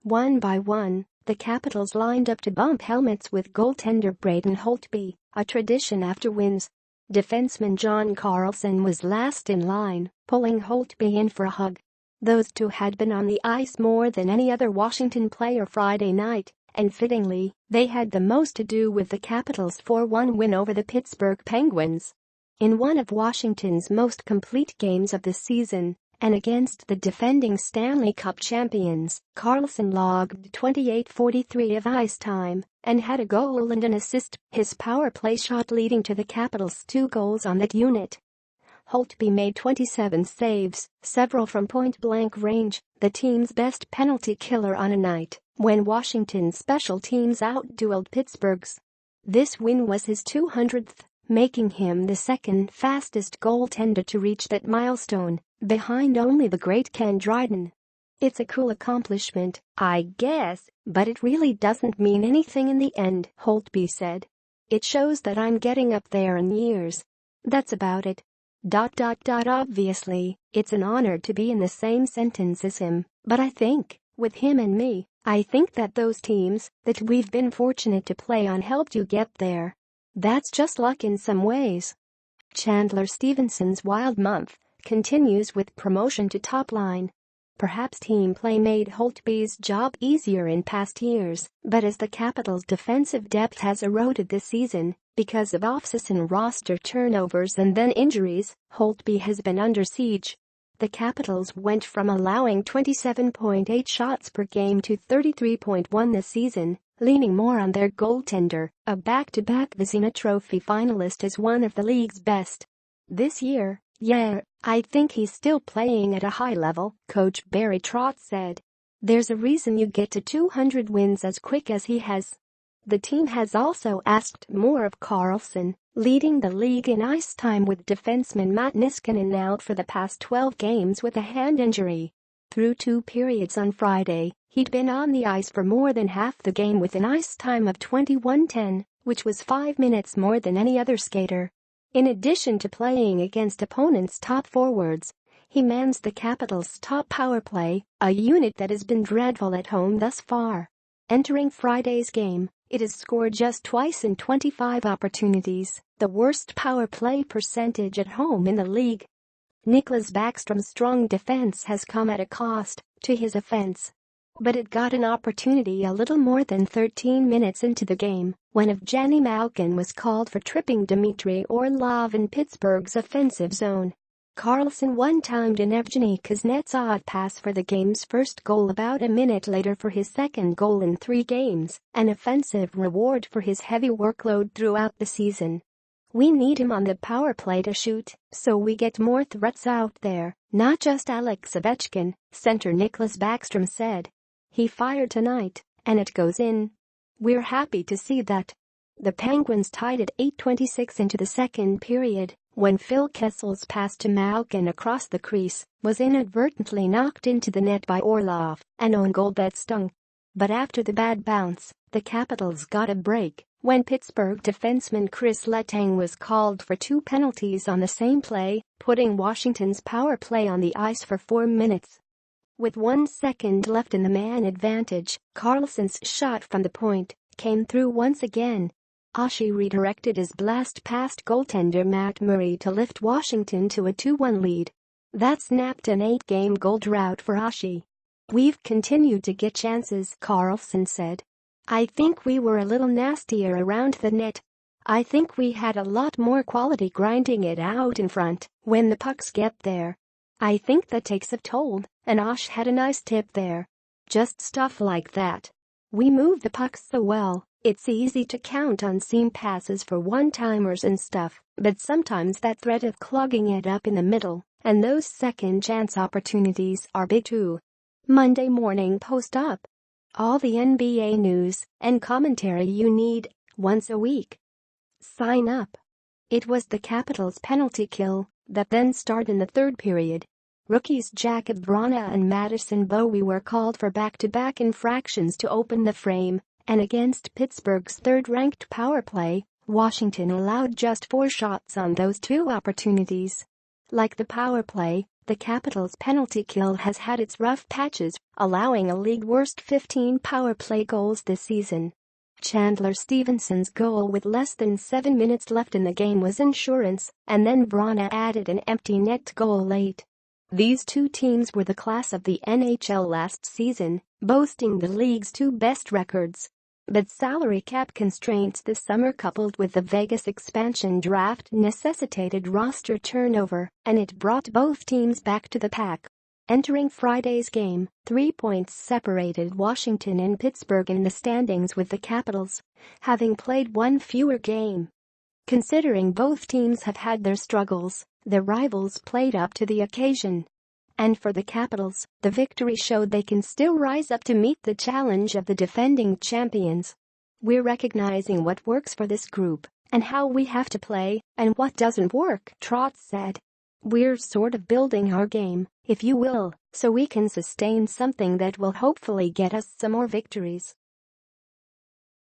One by one, the Capitals lined up to bump helmets with goaltender Braden Holtby, a tradition after wins. Defenseman John Carlson was last in line, pulling Holtby in for a hug. Those two had been on the ice more than any other Washington player Friday night, and fittingly, they had the most to do with the Capitals' 4-1 win over the Pittsburgh Penguins. In one of Washington's most complete games of the season, and against the defending Stanley Cup champions, Carlson logged 28:43 of ice time and had a goal and an assist, his power play shot leading to the Capitals' 2 goals on that unit. Holtby made 27 saves, several from point-blank range, the team's best penalty killer on a night when Washington's special teams out-dueled Pittsburgh's. This win was his 200th, making him the second fastest goaltender to reach that milestone, behind only the great Ken Dryden. "It's a cool accomplishment, I guess, but it really doesn't mean anything in the end," Holtby said. "It shows that I'm getting up there in years. That's about it. Obviously, it's an honor to be in the same sentence as him, but I think, with him and me, I think that those teams that we've been fortunate to play on helped you get there. That's just luck in some ways." Chandler Stevenson's wild month continues with promotion to top line. Perhaps team play made Holtby's job easier in past years, but as the Capitals' defensive depth has eroded this season because of off-season roster turnovers and then injuries, Holtby has been under siege. The Capitals went from allowing 27.8 shots per game to 33.1 this season, leaning more on their goaltender, a back-to-back Vezina Trophy finalist, as one of the league's best. This year, I think he's still playing at a high level, Coach Barry Trotz said. "There's a reason you get to 200 wins as quick as he has." The team has also asked more of Carlson, leading the league in ice time with defenseman Matt Niskanen out for the past 12 games with a hand injury. Through 2 periods on Friday, he'd been on the ice for more than half the game with an ice time of 21:10, which was 5 minutes more than any other skater. In addition to playing against opponents' top forwards, he mans the Capitals' top power play, a unit that has been dreadful at home thus far. Entering Friday's game, it has scored just twice in 25 opportunities, the worst power play percentage at home in the league. Nicklas Backstrom's strong defense has come at a cost to his offense. But it got an opportunity a little more than 13 minutes into the game when Evgeny Malkin was called for tripping Dmitry Orlov in Pittsburgh's offensive zone. Carlson one-timed an Evgeny Kuznetsov pass for the game's first goal about a minute later for his second goal in 3 games, an offensive reward for his heavy workload throughout the season. "We need him on the power play to shoot, so we get more threats out there, not just Alex Ovechkin," center Nicklas Backstrom said. "He fired tonight, and it goes in. We're happy to see that." The Penguins tied at 8:26 into the second period when Phil Kessel's pass to Malkin across the crease was inadvertently knocked into the net by Orlov, an own goal that stung. But after the bad bounce, the Capitals got a break when Pittsburgh defenseman Chris Letang was called for 2 penalties on the same play, putting Washington's power play on the ice for 4 minutes. With 1 second left in the man advantage, Carlson's shot from the point came through once again. Oshie redirected his blast past goaltender Matt Murray to lift Washington to a 2-1 lead. That snapped an 8-game goal drought for Oshie. "We've continued to get chances," Carlson said. "I think we were a little nastier around the net. I think we had a lot more quality grinding it out in front when the pucks get there. I think that takes a toll, and Osh had a nice tip there. Just stuff like that. We move the pucks so well, it's easy to count on seam passes for one-timers and stuff, but sometimes that threat of clogging it up in the middle, and those second-chance opportunities are big too." Monday Morning Post-Up. All the NBA news and commentary you need, once a week. Sign up. It was the Capitals' penalty kill that then started in the third period. Rookies Jacob Vrana and Madison Bowie were called for back-to-back infractions to open the frame, and against Pittsburgh's third-ranked power play, Washington allowed just 4 shots on those 2 opportunities. Like the power play, The Capitals' penalty kill has had its rough patches, allowing a league-worst 15 power play goals this season. Chandler Stevenson's goal with less than 7 minutes left in the game was insurance, and then Vrana added an empty net goal late. These two teams were the class of the NHL last season, boasting the league's two best records. But salary cap constraints this summer coupled with the Vegas expansion draft necessitated roster turnover, and it brought both teams back to the pack. Entering Friday's game, 3 points separated Washington and Pittsburgh in the standings, with the Capitals having played one fewer game. Considering both teams have had their struggles, their rivals played up to the occasion. And for the Capitals, the victory showed they can still rise up to meet the challenge of the defending champions. "We're recognizing what works for this group and how we have to play and what doesn't work," Trotz said. "We're sort of building our game, if you will, so we can sustain something that will hopefully get us some more victories."